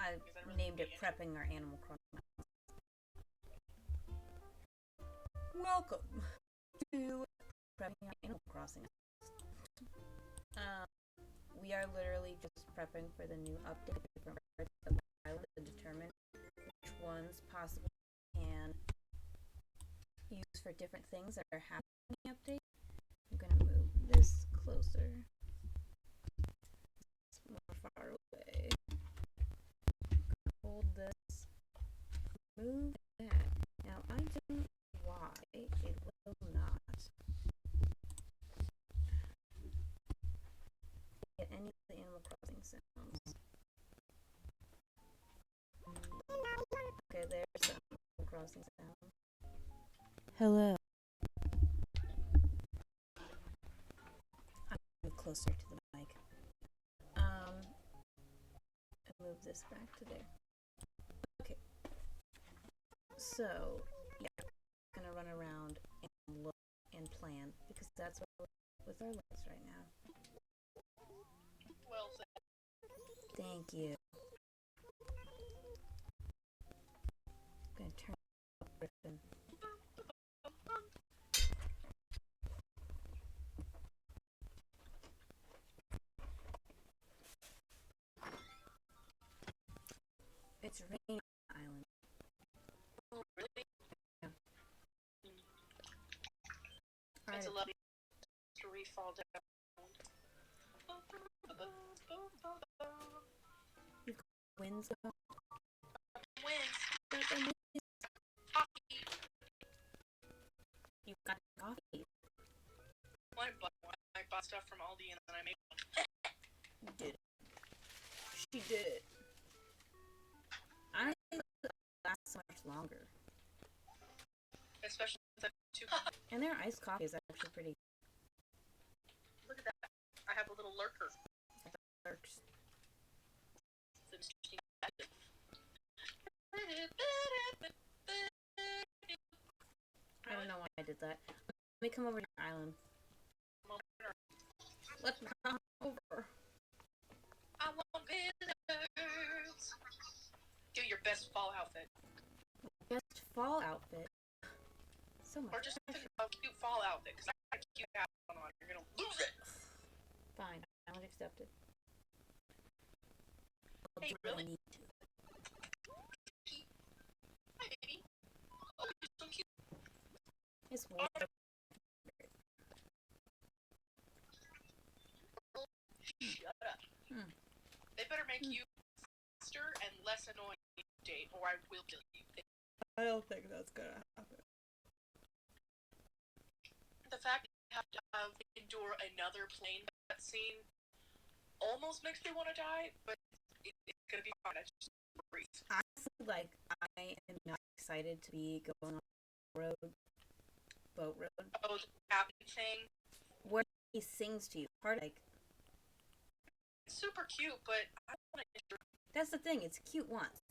I named it Prepping Our Animal Crossing. Welcome to Prepping Our Animal Crossing. Um, we are literally just prepping for the new update, different parts of the island to determine which ones possibly can use for different things that are happening in the update. I'm gonna move this closer. It's more far away. Hold this. Move that. Now I don't know why it will not get any of the Animal Crossing sounds. Okay, there's some Animal Crossing sound. Hello. I'm move closer to the mic. I move this back to there. Okay. So, yeah, I'm gonna run around and look and plan because that's what we're with our lives right now. Well said. Thank you. I'm gonna turn up Griffin. It's raining on the island. Oh, really? Yeah. It's a Alright. lovely tree fall down. Winds go. Winds. You got coffee. I bought stuff from Aldi and then I made one. You did it. She did it. I don't think it lasts much longer. Especially since I'm too. And their iced coffee is actually pretty. Look at that. I have a little lurker. Works. I don't know why I did that. Let me come over to your island. Let's come over. I want visitors. Do your best fall outfit. Best fall outfit. So much. Or just a cute fall outfit. Because I got a cute hat on. You're going to lose it. Fine. Challenge accepted. I'll Hey, do what I really? need to. Hi, baby. Oh, you're so cute. It's warm. Shut up. They better make you faster and less annoying date, or I will kill you. I don't think that's gonna happen. The fact that you have to endure another plane scene almost makes me want to die, but it's gonna be fine. I just breathe. Honestly, like, I am not excited to be going on boat road, Oh, the cabin thing. where he sings to you. Part like It's super cute, but I don't want to endure. that's the thing. It's cute once.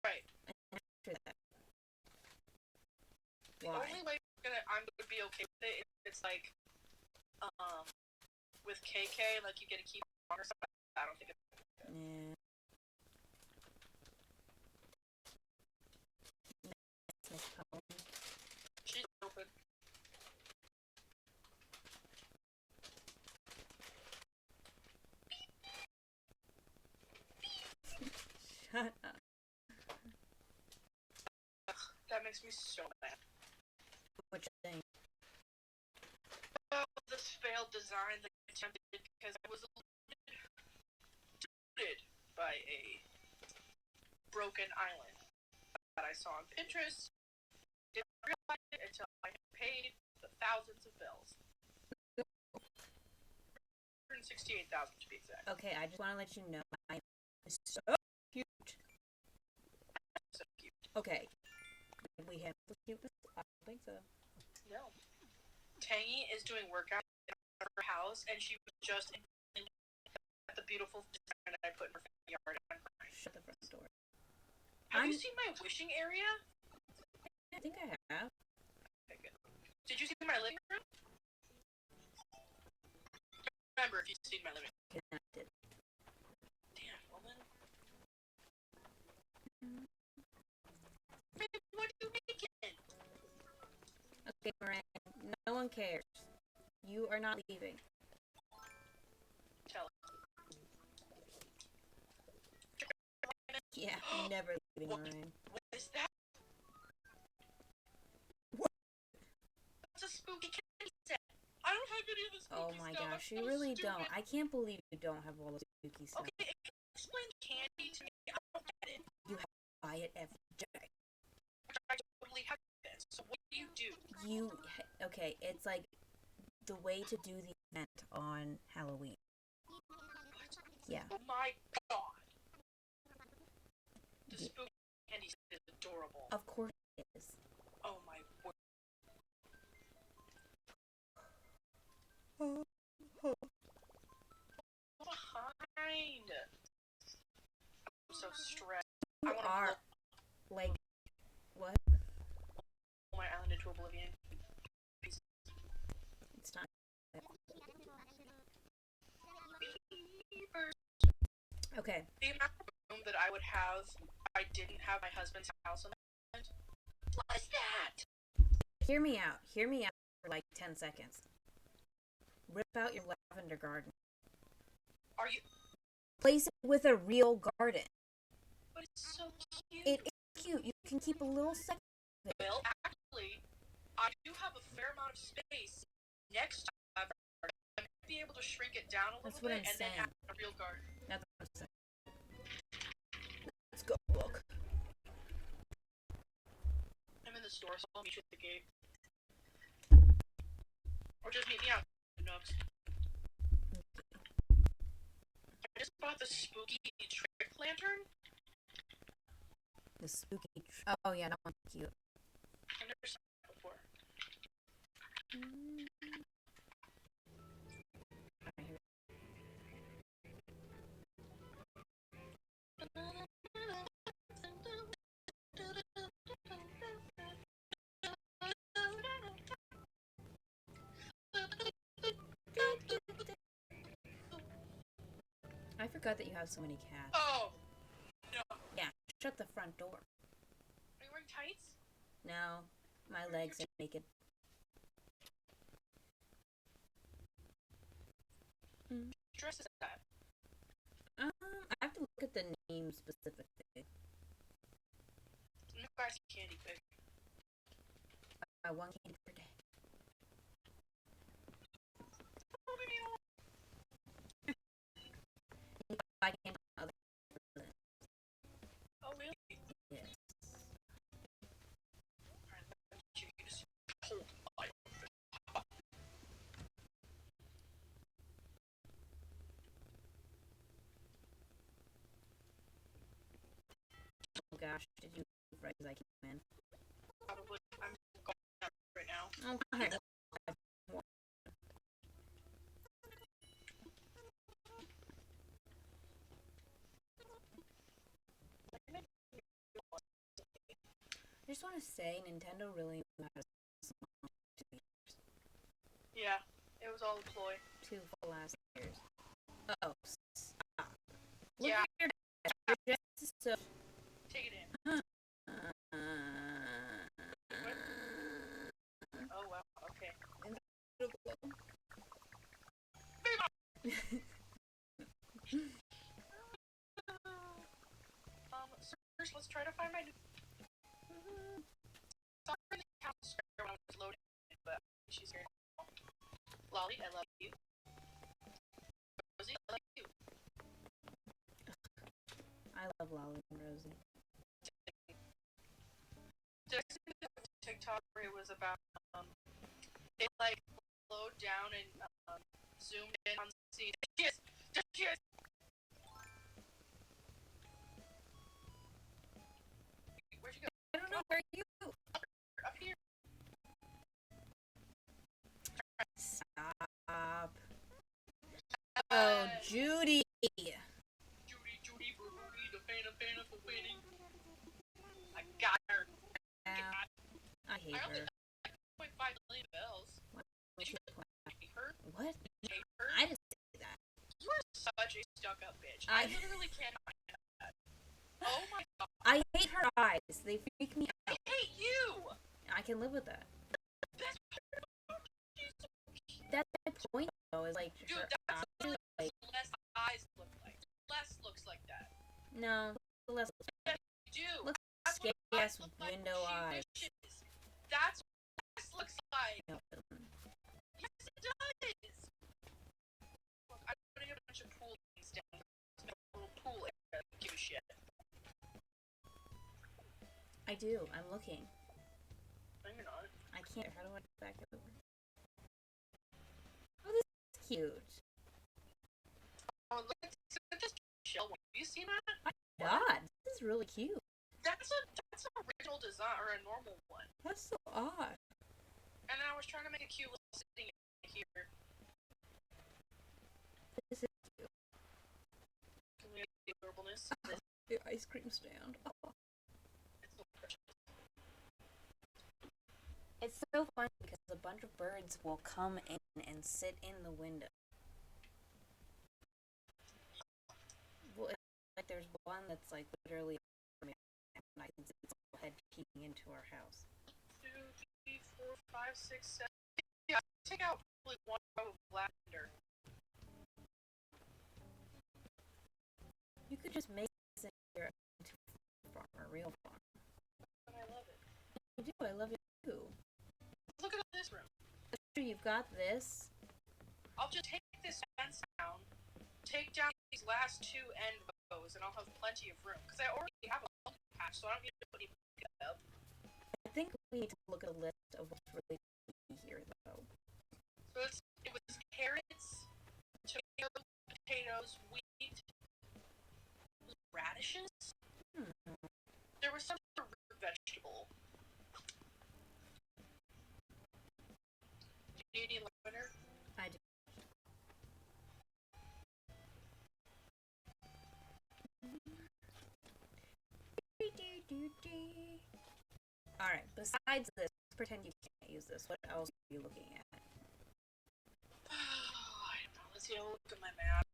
Right. And after that, The why? only way I'm gonna be okay with it is if it's like, with KK, like you get to keep on or something. I don't think it's. Yeah. Nice poem. She's open. Shut up. That makes me so mad. What you think? Oh, this failed design that I attempted because I was eluded by a broken island that I saw on Pinterest. Didn't realize it until I had paid the thousands of bells. 168,000 to be exact. Okay, I just want to let you know I am so cute. So cute. Okay. We have the cutest. I don't think so. No. Tangy is doing workout in her house, and she was just at the beautiful design that I put in her yard. And I'm crying. Shut the front door. Have you seen my wishing area? I think I have. Okay, good. Did you see my living room? Remember if you've seen my living room. Connected. Damn, woman. What are you making? Okay, Miranda, no one cares. You are not leaving. Tell Yeah, never leaving, Miranda. What is that? What? That's a spooky candy set. I don't have any of the spooky Oh my stuff. gosh, I'm you so really stupid. don't. I can't believe you don't have all the spooky stuff. Okay, explain candy to me. I don't get it. You have to buy it every day. I totally have this. So what do? Okay, it's like the way to do the event on Halloween. Yeah. Oh my god. The Yeah. spooky candy set is adorable. Of course it is. Oh my word. Behind. I'm so stressed. I You want to are like what? blow my island into oblivion. It's not. Okay. The amount of room that I would have if I didn't have my husband's house on the island. What is that? Hear me out. Hear me out for like 10 seconds. Rip out your lavender garden. Are you? Place it with a real garden. But it's so cute. It is cute. You can keep a little section of it. Well, actually, I do have a fair amount of space next to my garden. I might be able to shrink it down a little That's what bit I'm and then saying. have a real garden. That's what I'm saying. Let's go look. I'm in the store, so I'll meet you at the gate. Or just meet me out. Nooks. I just bought the spooky trick lantern. The spooky. Oh yeah, that one's cute. I've never seen that before. I forgot that you have so many cats. Oh no! Yeah, shut the front door. Are you wearing tights? No, my legs are naked. Dress is that? I have to look at the name specifically. You guys candy pick. One candy per day. I can't other. Oh really? Yes. Alright, let's use cold light. Oh gosh, did you leave right as I came in? Probably. I'm going out right now. Oh god. I just want to say, Nintendo really knew how to sell songs to Yeah, it was all a ploy. 2 full last years. Oh, stop. Look Yeah. at your dress. Your dress is so. Take it in. Oh wow. Okay. First, let's try to find my new. Saw her in the town square when I was loading it, but she's here now. Lolly, I love you. Rosie, I love you. I love Lolly and Rosie. Did I see the TikTok where it was about it like slowed down and zoomed in on C. There she is. There she is. Where'd you go? I don't know, where are you? Up here. Stop. Oh, Judy. Judy, Brody, the fan of winning. I got her. Ow. I hate I only her. got 1.5 million bells. Did you hate her? What? Hate her? I didn't say that. You are such a stuck-up bitch. I- I literally cannot handle that. Oh my god. I hate eyes. They freak me I out. hate you! I can live with that. That's That's my point, though, is like, Dude, her that's eyes, what like, less eyes look like. Less looks like that. no, less Yes, you do. look That's what scary eyes ass look like. window She eyes. wishes. That's what less looks like. No, it doesn't. Yes, it does. Look, I'm putting a bunch of pool things down. It's a little pool area. I don't give a shit. I do. I'm looking. No, you're not. I can't. How do I get back over? Oh, this is cute. Oh, look at this shell one. Have you seen that? God, this is really cute. That's an original design or a normal one. That's so odd. And then I was trying to make a cute little sitting here. This is cute. Can we get the adorableness? The ice cream stand. Oh. It's so precious. It's so funny because a bunch of birds will come in and sit in the window. Well, like there's one that's like literally, and I can see its little head peeking into our house. 2, 3, 4, 5, 6, 7. Yeah, take out probably one row of lavender. You could just make this into a farm, a real farm. But I love it. I do. I love it too. Look at this room. After you've got this, I'll just take this fence down, take down these last 2 end rows, and I'll have plenty of room. Because I already have a pumpkin patch, so I don't need to put any pumpkin up. I think we need to look at a list of what's really key here, though. So it was carrots, tomatoes, potatoes, wheat, radishes. There was some sort of root vegetable. Do you need lavender? I do. Alright, besides this, let's pretend you can't use this. What else are you looking at? I don't know. Let's see. I'll look at my map.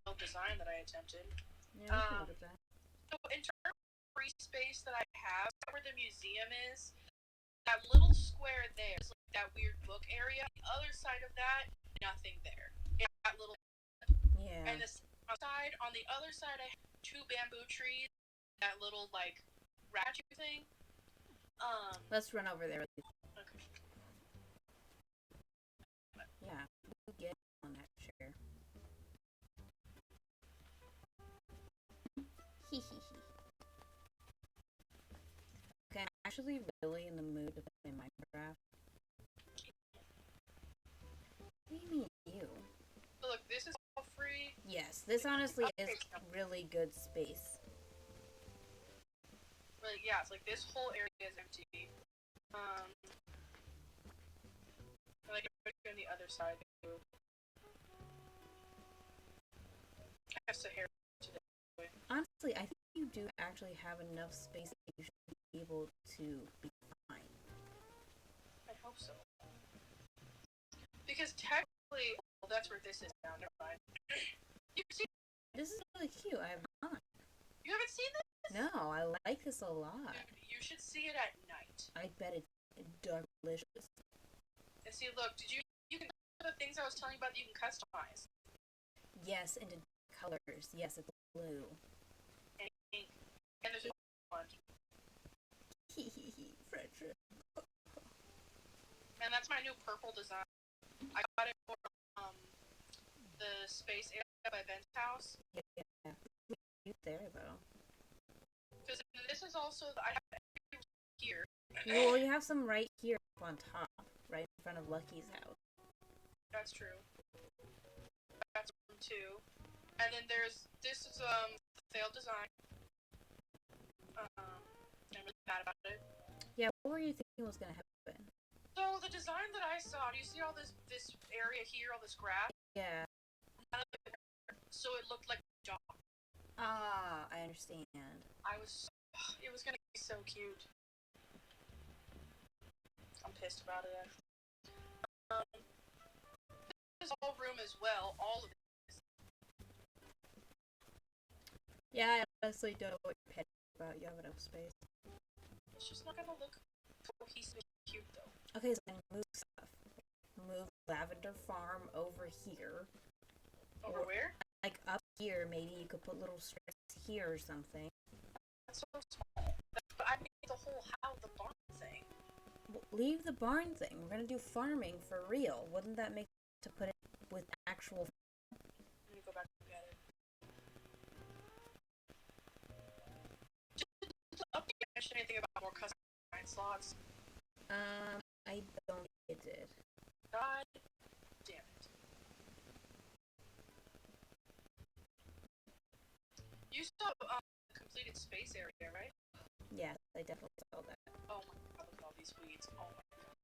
The design that I attempted. Yeah, we can look at that. So in terms of free space that I have, where the museum is, that little square there is like that weird book area. The other side of that, nothing there. It's that little. Yeah. And this side, on the other side, I have 2 bamboo trees. That little like statue thing. Let's run over there. Okay. Yeah, we'll get on that chair. Hee hee hee. Okay, I'm actually really in the mood to play Minecraft. What do you mean, you? So look, this is all free. Yes, this honestly is Okay. really good space. Like, yeah, it's like this whole area is empty. Like on the other side too. I have Sahara today. Honestly, I think you do actually have enough space that you should be able to be fine. I hope so. Because technically, well, that's where this is now. Never mind. This is really cute. I have not. You haven't seen this? No, I like this a lot. You should see it at night. I bet it's delicious. And see, look, you can the things I was telling you about that you can customize. Yes, into colors. Yes, it's blue. And ink. And there's a one. Friendship. And that's my new purple design. I got it for the space area by Ben's house. Yeah. Cute there though. Because this is also I have every here. Well, you have some right here on top, right in front of Lucky's house. That's true. That's one too. And then this is failed design. I'm really mad about it. Yeah, what were you thinking was gonna happen? So the design that I saw, do you see all this area here, all this grass? Yeah. So it looked like a dog. Ah, I understand. It was gonna be so cute. I'm pissed about it. This whole room as well, all of it. Yeah, I honestly don't know what you're petty about. You have enough space. It's just not gonna look cohesive and cute though. Okay, so then move stuff. Move Lavender Farm over here. Over where? Like up here, maybe you could put little strips here or something. That's so small. But I made the whole house, the barn thing. Well, leave the barn thing. We're gonna do farming for real. Wouldn't that make sense to put it with actual? Let me go back and get it. Did the update mention anything about more custom design slots? I don't think it did. God damn it. You saw completed space area, right? Yes, I definitely saw that. Oh my god, look at all these weeds. Oh my god.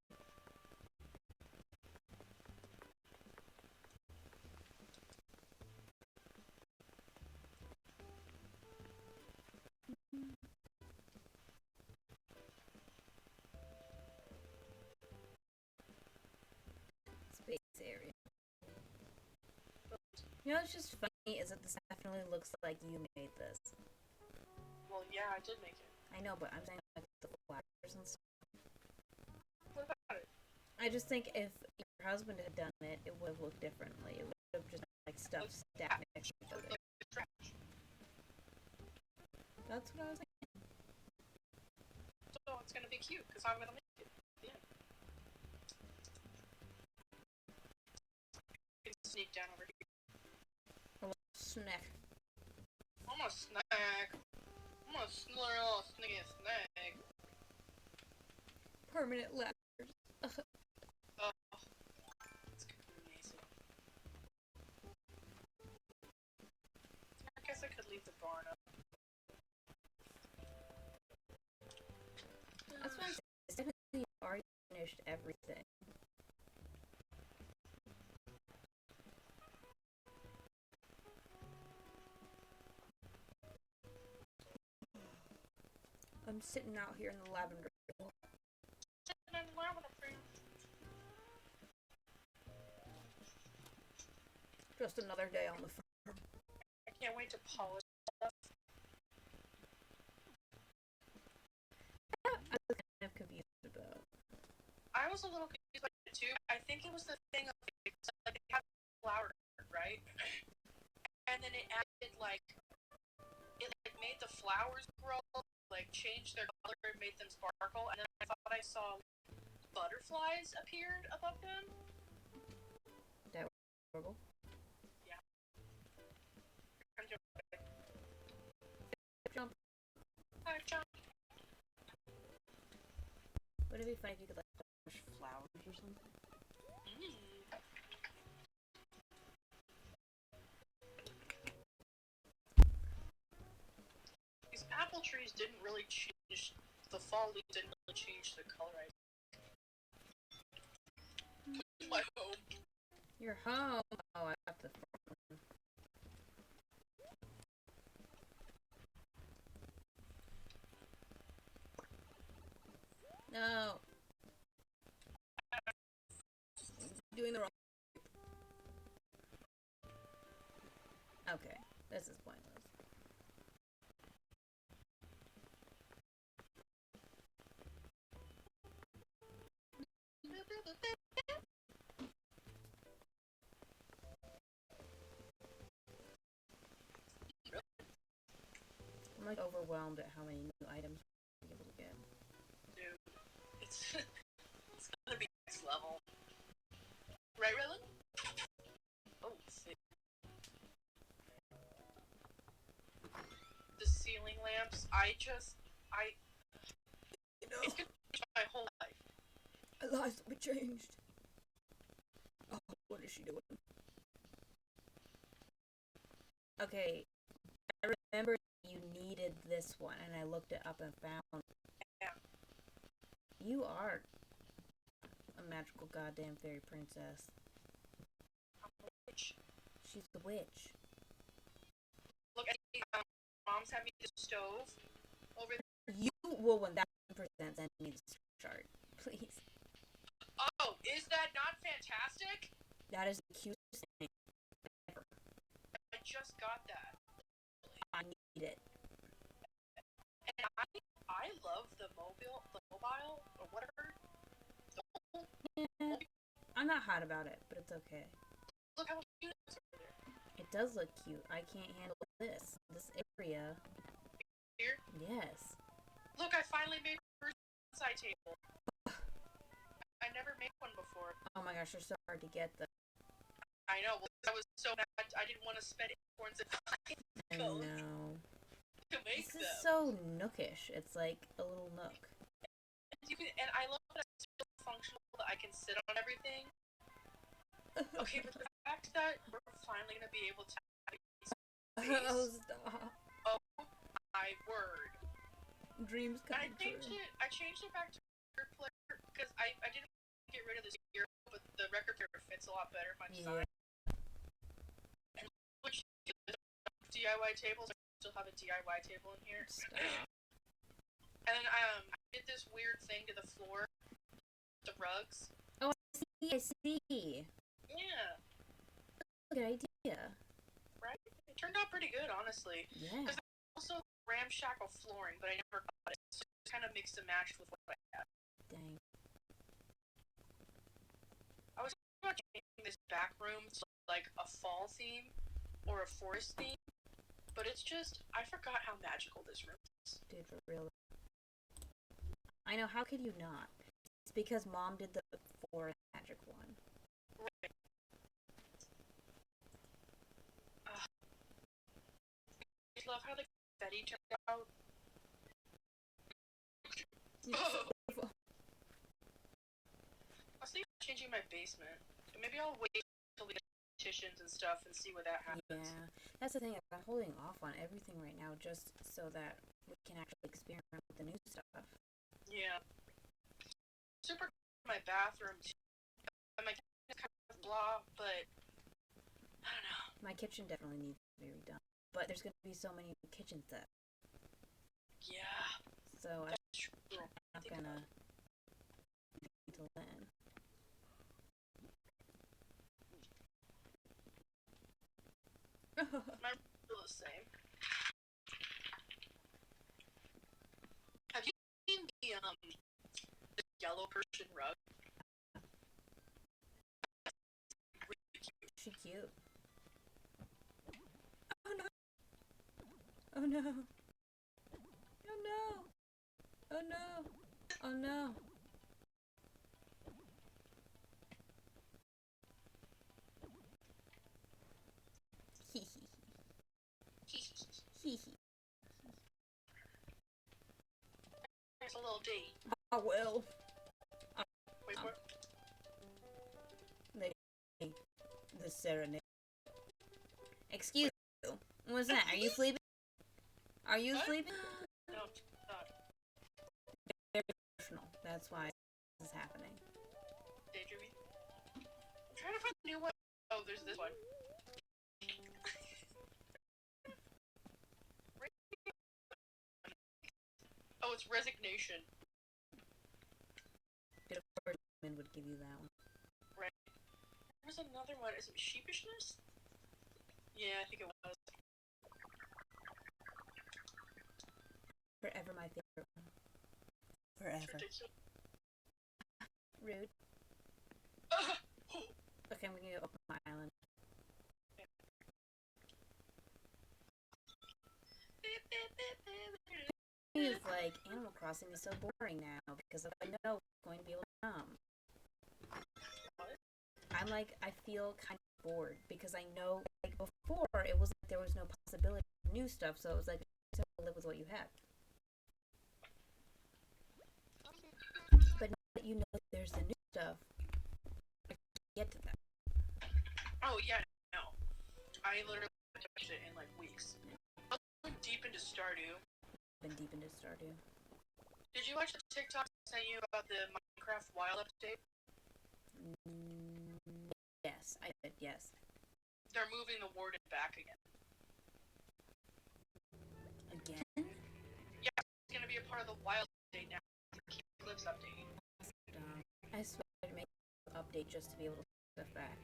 Space area. You know what's just funny is that this definitely looks like you made this. Well, yeah, I did make it. I know, but I'm saying like the flowers and stuff. What about it? I just think if your husband had done it, it would have looked differently. It would have just like stuff stacked next to each other. Like trash. That's what I was thinking. So it's gonna be cute because I'm gonna make it. Yeah. You can sneak down over here. A little snack. I'm a snack. I'm a little sneaky snack. Permanent ladders. Oh, it's gonna be amazing. I guess I could leave the barn up. That's what I'm saying. It's definitely you've already finished everything. I'm sitting out here in the lavender field. Just another day on the farm. I can't wait to polish stuff. I was kind of confused about. I was a little confused by it too. I think it was the thing of like they had flower, right? And then it added like it like made the flowers grow, like changed their color, made them sparkle, and then I thought I saw butterflies appeared above them. That was horrible. Yeah. I'm jumping. Jump. I jumped. Wouldn't it be funny if you could like push flowers or something? These apple trees didn't really change. The fall leaves didn't really change the color. My home. Your home. Oh, I got the front one. No. Doing the wrong. Okay, this is pointless. I'm like overwhelmed at how many new items we're able to get. Dude, it's it's gonna be next level. Right, Rylan? Oh, sick. The ceiling lamps, You know, it's gonna change my whole life. our lives will be changed. Oh, what is she doing? Okay, I remember you needed this one, and I looked it up and found. Yeah. You are a magical goddamn fairy princess. I'm a witch. She's the witch. Look, mom's having the stove over there. You will 1000% send me the chart, please. Oh, is that not fantastic? That is the cutest thing ever. I just got that. I need it. mobile, or whatever. Yeah, I'm not hot about it, but it's okay. Look how cute it is over there. It does look cute. I can't handle this area. Here? Yes. Look, I finally made my first side table. I never made one before. Oh my gosh, they're so hard to get though. I know. Well, I was so mad. I didn't want to spend acorns and I know. to make This them. is so nookish. It's like a little nook. And I love that it's so functional that I can sit on everything. Okay, but the fact that we're finally gonna be able to Oh, stop. oh my word. Dreams come true. I changed it back to record player because I didn't get rid of this ear, but the record player fits a lot better in my design. And which DIY tables, I still have a DIY table in here. Stop. And then I did this weird thing to the floor, the rugs. Oh, I see. Yeah. Good idea. Right? It turned out pretty good, honestly. Yeah. Because also ramshackle flooring, but I never got it. So it kind of mixed and matched with what I had. Dang. I was thinking about changing this back room to like a fall theme or a forest theme, but it's just, I forgot how magical this room is. Dude, for real. I know, how could you not? It's because Mom did the forest magic one. Right. I love how the confetti turned out. I was thinking of changing my basement. Maybe I'll wait until we get petitions and stuff and see what that happens. Yeah, that's the thing. I'm holding off on everything right now just so that we can actually experiment with the new stuff. Yeah. Super my bathroom too. My kitchen is kind of blah, but I don't know. My kitchen definitely needs to be redone, but there's going to be so many new kitchen sets, Yeah. so I'm That's true. not gonna until then. My room's still the same. Have you seen the yellow Persian rug? Really cute. She cute. Oh no! Oh no! Oh no! Oh no! Oh no! Hee hee hee hee. There's a little D. I will. Wait for it. The serenade. Excuse you. What's that? Are you sleeping? Are you What? sleeping? No, not. Very emotional. That's why this is happening. Daydreaming. I'm trying to find a new one. Oh, there's this one. Oh, it's Resignation. Of course, women would give you that one. Right. There's another one. Is it Sheepishness? Yeah, I think it was. Forever my favorite one. It's Forever. ridiculous. Rude. Ah! Okay, I'm gonna open my island. It's like Animal Crossing is so boring now because I know it's going to be able to come. I'm like, I feel kind of bored because I know, like before, it was like there was no possibility of new stuff, so it was like you have to live with what you have. But now that you know that there's the new stuff, I get to that. Oh, yeah, no. I literally touched it in like weeks. I went deep into Stardew. Been deep into Stardew. Did you watch the TikTok I sent you about the Minecraft Wild update? Yes, I did. Yes. They're moving the warden back again. Again? Yeah, it's gonna be a part of the Wild update now. The Clips update. I swear to make an update just to be able to put stuff back.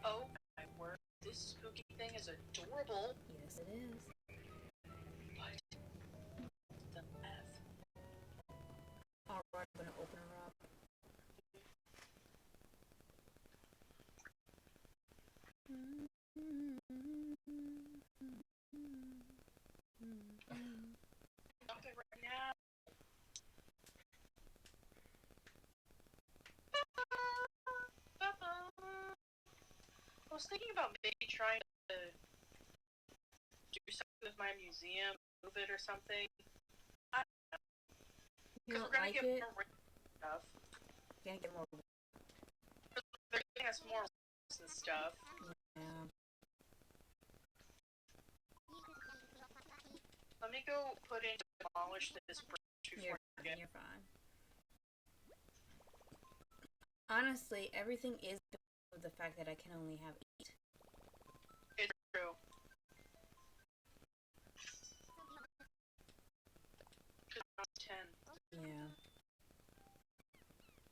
Oh my word, this spooky thing is adorable. Yes, it is. But the F. was thinking about maybe trying to do something with my museum, move it or something. You Because don't we're gonna like get it? more stuff. You're gonna get more. They're giving us more and stuff. Yeah. Let me go put in demolish this bridge before I forget. You're fine. Honestly, everything is because of the fact that I can only have 8. It's true. Because I'm 10. Yeah.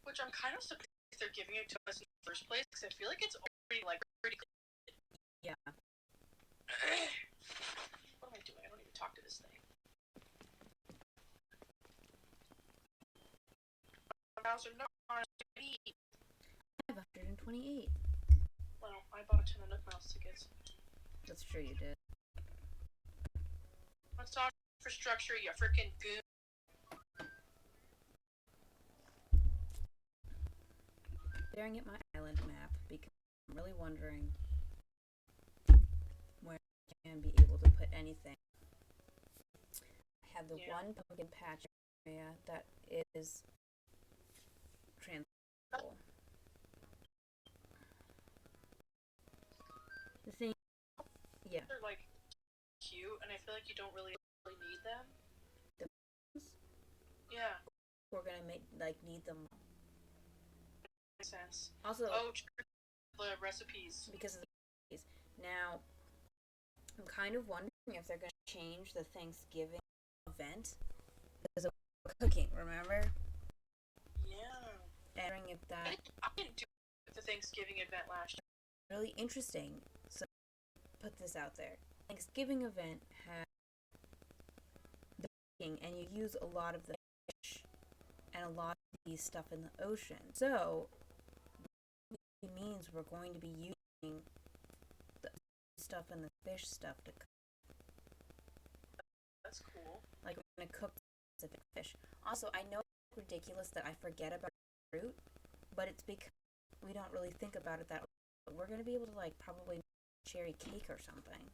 Which I'm kind of surprised they're giving it to us in the first place, because I feel like it's already, like, pretty good. Yeah. What am I doing? I don't even talk to this thing. 1,000 no, I have 128. Well, I bought a ton of Nook Mouse tickets. That's true, you did. Let's talk infrastructure, you freaking goon. Staring at my island map because I'm really wondering where I can be able to put anything. I have the one pumpkin patch area that is transferable. The thing, yeah. They're like cute, and I feel like you don't really need them. The Yeah. We're gonna need them. Makes sense. Also, the recipes. Because of the recipes. Now, I'm kind of wondering if they're gonna change the Thanksgiving event because of cooking. Remember? Yeah. Wondering if that. I didn't do the Thanksgiving event last year. Really interesting. So, put this out there. Thanksgiving event has the cooking, and you use a lot of the fish and a lot of the stuff in the ocean. So, it means we're going to be using the stuff and the fish stuff to cook. That's cool. Like, we're going to cook specific fish. Also, I know it's ridiculous that I forget about fruit, but it's because we don't really think about it that way. But we're going to be able to, probably make cherry cake or something.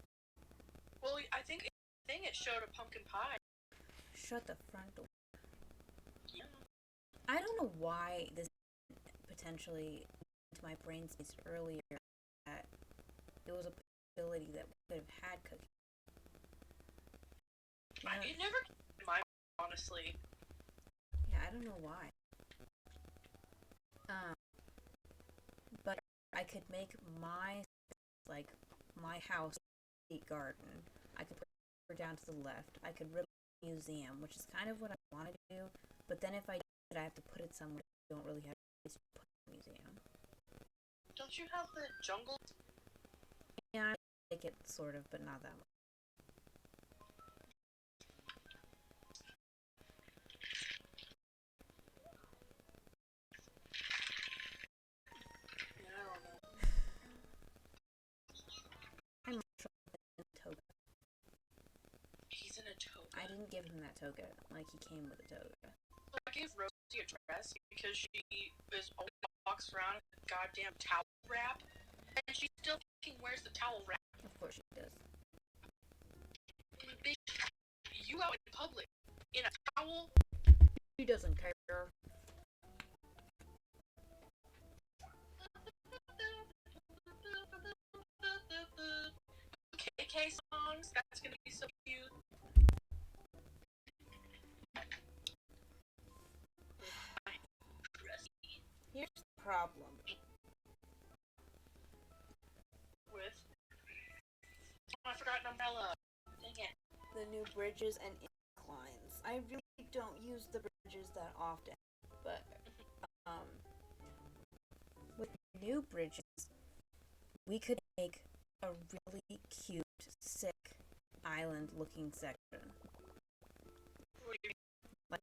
Well, I think it showed a pumpkin pie. Shut the front door. Yeah. I don't know why this potentially into my brain space earlier that it was a possibility that we could have had cookies. It never came to my mind, honestly. Yeah, I don't know why. But I could make my house garden. I could put it down to the left. I could rip a museum, which is kind of what I want to do. But then if I do it, I have to put it somewhere I don't really have a place to put the museum. Don't you have the jungle? Yeah, I like it sort of, but not that much. He's in a toga. I didn't give him that toga. He came with a toga. I gave Rosie a dress because she always walks around with a goddamn towel wrap, and she still fucking wears the towel wrap. Of course she does. Bitch, you out in public in a towel? She doesn't care. KK songs, that's gonna be so cute. Here's the problem. With? Oh, I forgot an umbrella. Dang it. The new bridges and inclines. I really don't use the bridges that often, but with new bridges, we could make a really cute, sick island-looking section.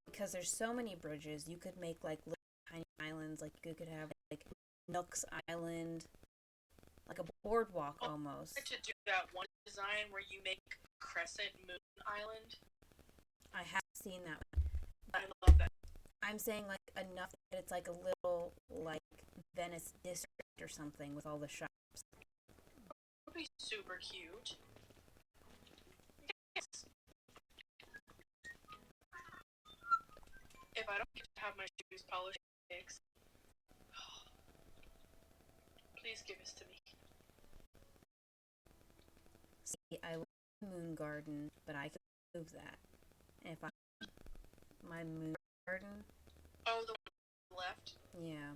Because there's so many bridges, you could make little tiny islands. You could have Nook's Island, like a boardwalk almost. I wanted to do that one design where you make Crescent Moon Island. I have seen that one. But I love that. I'm saying enough that it's a little Venice district or something with all the shops. would be super cute. Yes. If I don't get to have my shoes polished, please give this to me. See, I like Moon Garden, but I could move that. And if I my Moon Garden, Oh, the one on the left. yeah.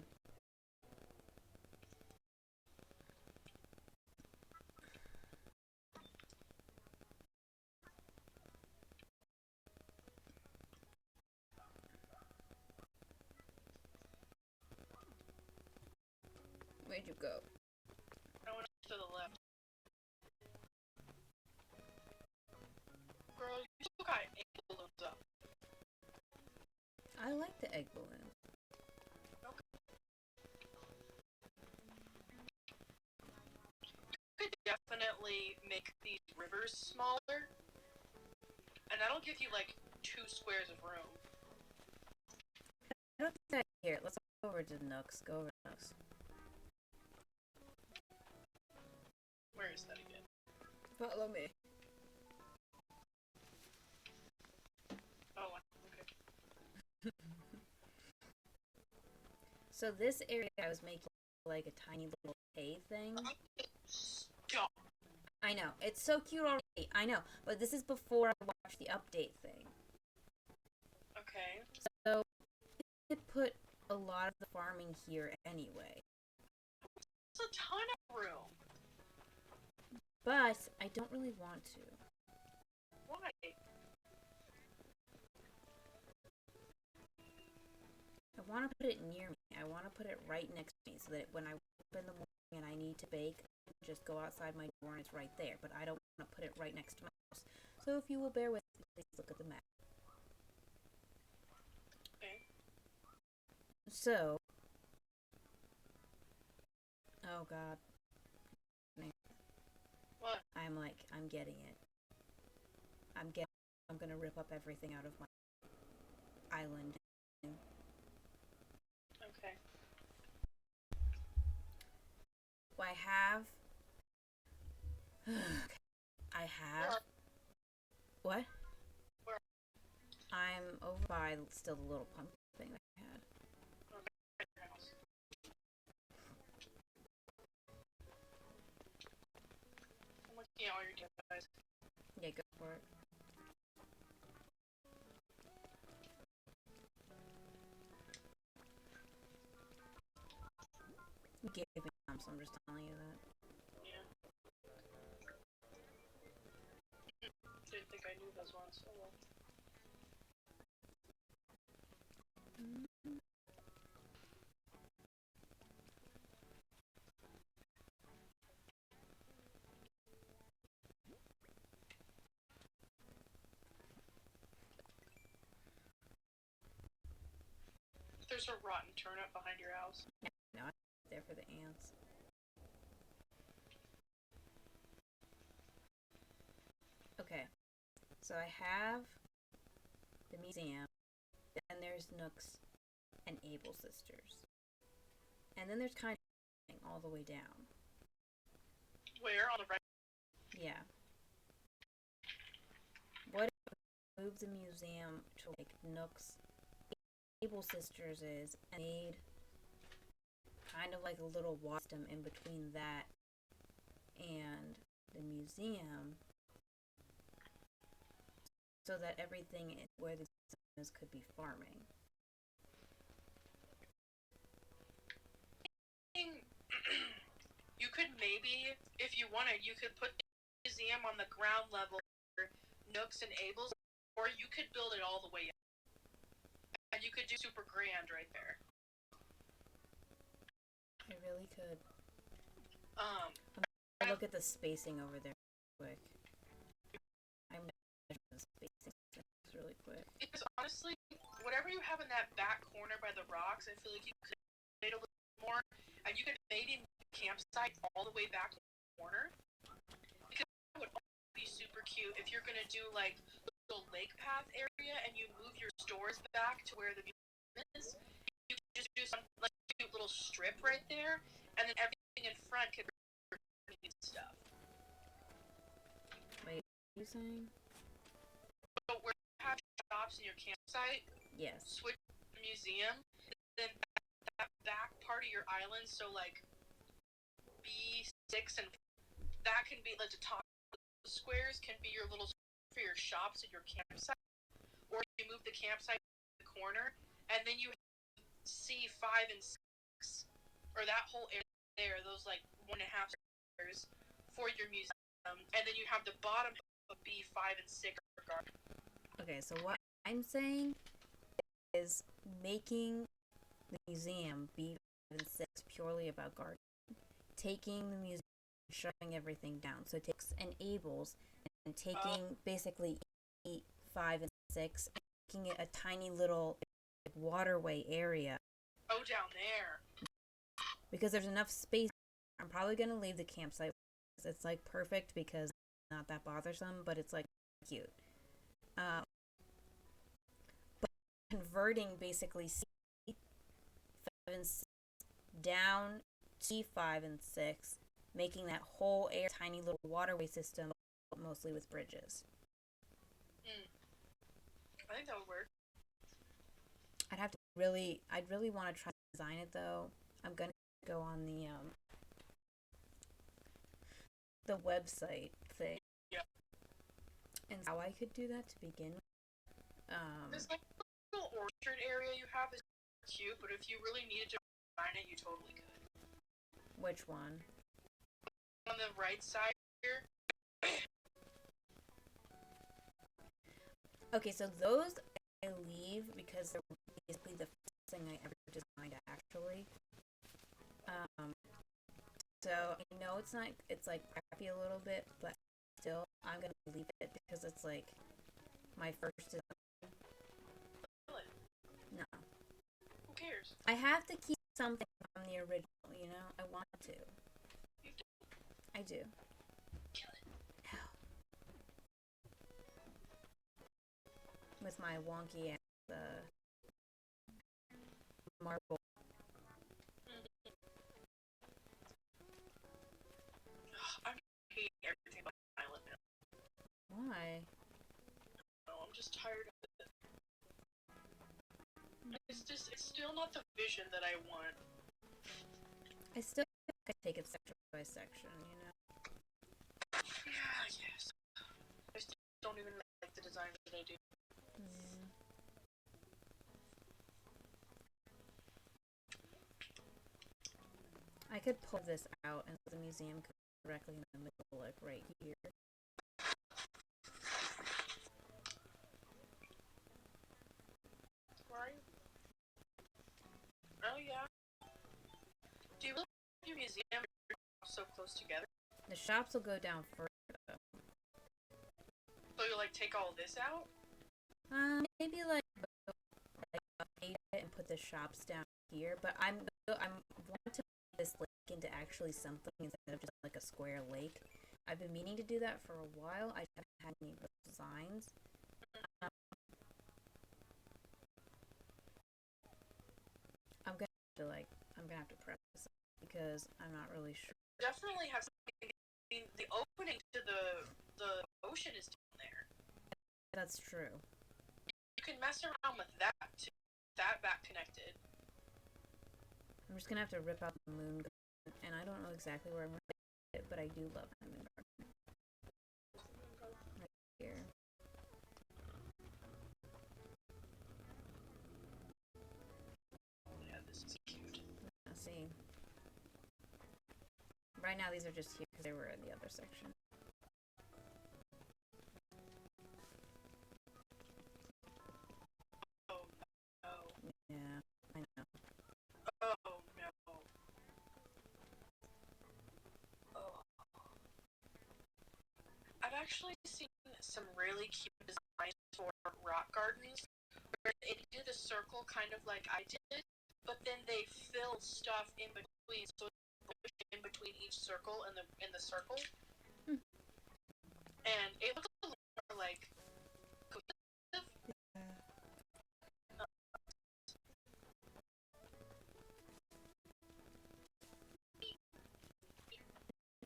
Where'd you go? I went to the left. Girl, you still got egg balloons up. I like the egg balloon. You could definitely make these rivers smaller, and that'll give you like 2 squares of room. I don't think that here. Let's go over to Nooks. Go over to Nooks. Where is that again? Follow me. Oh, okay. So this area I was making like a tiny little cave thing. Stop. I know. It's so cute already. I know. But this is before I watched the update thing. Okay. So I could put a lot of the farming here anyway. It's a ton of room. But I don't really want to. Why? I want to put it near me. I want to put it right next to me so that when I wake up in the morning and I need to bake, I can just go outside my door and it's right there. But I don't want to put it right next to my house. So if you will bear with me, please look at the map. Okay. So, oh god. What? I'm getting it. I'm gonna rip up everything out of my island. Okay. I have... I have... What? Where? I'm over by still the little pumpkin thing that I had. Okay. Your house. I'm looking at all your guys. Yeah, go for it. You gave me some, so I'm just telling you that. Yeah. Didn't think I knew those ones. Oh well. There's a rotten turnip behind your house. No, I'm there for the ants. Okay, so I have the museum, then there's Nooks and Able Sisters, and then there's kind of all the way down. Where? On the right? Yeah. What if I move the museum to like Nooks, Able Sisters is, and made kind of like a little wisdom in between that and the museum, so that everything where the museum is could be farming. You could maybe, if you wanted, you could put the museum on the ground level for Nooks and Ables, or you could build it all the way up. And you could do super grand right there. I really could. Um, Look at the spacing over there quick. I'm measuring the spacing really quick. because honestly, whatever you have in that back corner by the rocks, I feel like you could make it a little more, and you could maybe move the campsite all the way back to the corner. Because that would also be super cute if you're gonna do like the lake path area and you move your stores back to where the museum is. You could just do some like cute little strip right there, and then everything in front could be stuff. you saying? So where you have shops in your campsite, Yes. switch to the museum, then that back part of your island, so like B6 and that can be like the top squares can be your little for your shops at your campsite, or you move the campsite to the corner, and then you have C5 and 6, or that whole area there, those like 1.5 squares for your museum, and then you have the bottom of B5 and 6 garden. Okay, so what I'm saying is making the museum B5 and 6 purely about gardening. Taking the museum, shutting everything down. So it takes enables and taking basically E5 and 6 and making it a tiny little waterway area. Oh, down there. Because there's enough space. I'm probably gonna leave the campsite. It's like perfect because it's not that bothersome, but it's like cute. But converting basically C5 and 6 down C5 and 6, making that whole area tiny little waterway system, mostly with bridges. I think that would work. I'd really want to try to design it though. I'm gonna go on the website thing. Yeah. And how I could do that to begin with. This like little orchard area you have is cute, but if you really needed to design it, you totally could. Which one? On the right side here. Okay, so those I leave because they're basically the first thing I ever designed actually. So I know it's like crappy a little bit, but still I'm gonna leave it because it's like my first design. No. Who cares? I have to keep something from the original, you know? I want to. I do. Kill it. No. With my wonky ass marble. I'm hating everything about the island now. Why? No, I'm just tired of it. It's still not the vision that I want. I still take it section by section, you know? Yeah, yes. I still don't even like the design that I do. I could pull this out and the museum could be directly in the middle, like right here. Right? Oh, yeah. Do you really have your museum and your shop so close together? The shops will go down further. So you'll like take all this out? Maybe like update it and put the shops down here. But I'm wanting to make this lake into actually something instead of just like a square lake. I've been meaning to do that for a while. I haven't had any designs. I'm gonna have to prep this because I'm not really sure. Definitely have something. I mean, the opening to the ocean is down there. That's true. You can mess around with that too. That back connected. I'm just gonna have to rip out the moon garden, and I don't know exactly where I'm gonna put it, but I do love the moon garden. Right here. Yeah, this is cute. Let's see. Right now, these are just here because they were in the other section. Oh no. Yeah, I know. Oh no. Oh. I've actually seen some really cute designs for rock gardens where they do the circle kind of like I did, but then they fill stuff in between, so it's in between each circle and the circle. And it looks a little more like cohesive.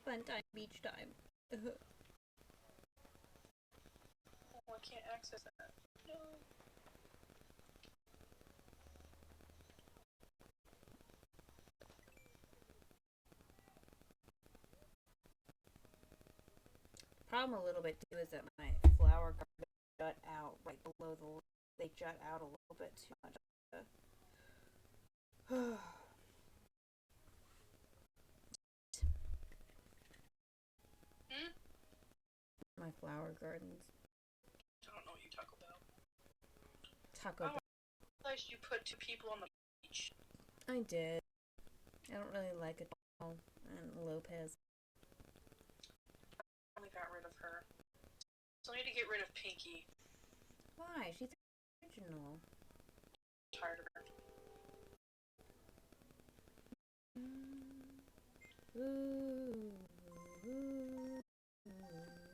Fun time, beach time. can't access that. No. Problem a little bit too is that my flower garden jut out right below the. They jut out a little bit too much. My flower gardens. I don't know what you talk about. Taco Bell. I realized you put 2 people on the beach. I did. I don't really like it all. And Lopez. I only got rid of her. So I need to get rid of Pinky. Why? She's original. I'm tired of her.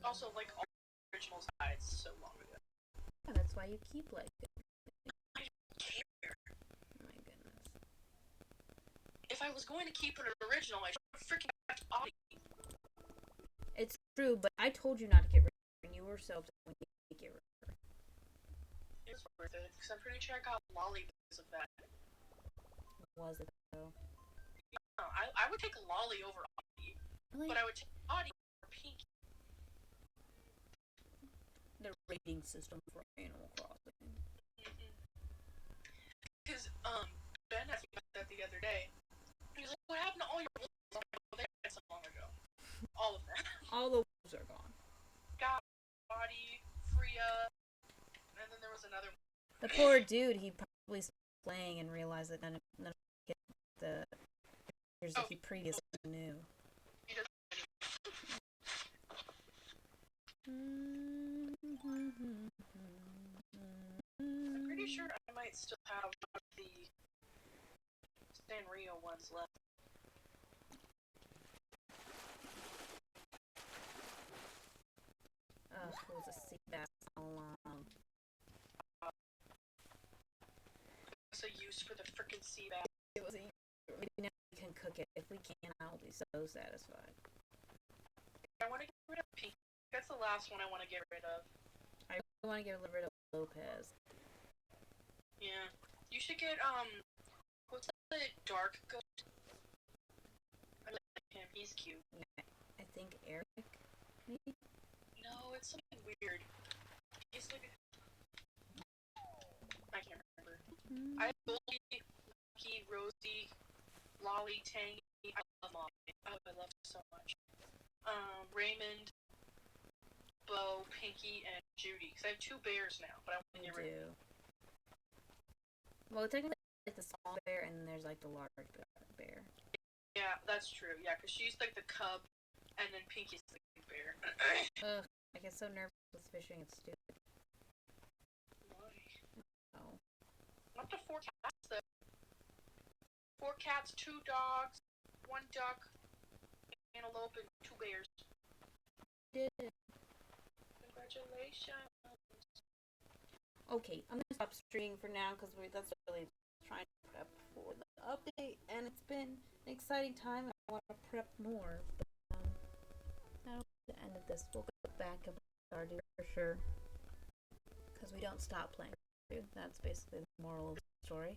Also, like, all the originals died so long ago. Yeah, that's why you keep like it. I don't care. My goodness. If I was going to keep an original, I should have freaking kept Audie. It's true, but I told you not to get rid of her, and you were so upset when you did get rid of her. It was worth it, because I'm pretty sure I got Lolly because of that. Was it though? No, I would take Lolly over Audie, Really? but I would take Audie over Pinky. The rating system for Animal Crossing. Because, Ben asked me about that the other day. He was like, what happened to all your wolves? I'm like, well, they died so long ago. All of them. All the wolves are gone. Got Audie, Freya, and then there was another one. The poor dude, he probably started playing and realized that none of the characters that he previously knew. He doesn't I'm pretty sure I might still have the Sanrio ones left. Ugh, it was a sea bass all along. It's a use for the frickin' sea bass. It was a. Maybe now we can cook it. If we can, I'll be so satisfied. I want to get rid of Pink. That's the last one I want to get rid of. I really want to get rid of Lopez. Yeah. You should get, what's the dark goat? I like him. He's cute. I think Eric, maybe? No, it's something weird. He's like, I can't remember. I have Goldie, Lucky, Rosie, Lolly, Tangy. I love Molly. Oh, I love her so much. Raymond, Bo, Pinky, and Judy. Because I have 2 bears now, but I want to get rid of them. Well, technically, like the small bear, and then there's like the large bear. Yeah, that's true. Yeah, because she's like the cub, and then Pinky's the big bear. Ugh, I get so nervous with fishing, it's stupid. Why? Oh. Not the 4 cats, though. 4 cats, 2 dogs, 1 duck, antelope, and 2 bears. Did it. Congratulations. Okay, I'm gonna stop streaming for now because that's really trying to prep for the update, and it's been an exciting time. I want to prep more, but that'll be the end of this. We'll go back and Stardew for sure because we don't stop playing Stardew. That's basically the moral of the story.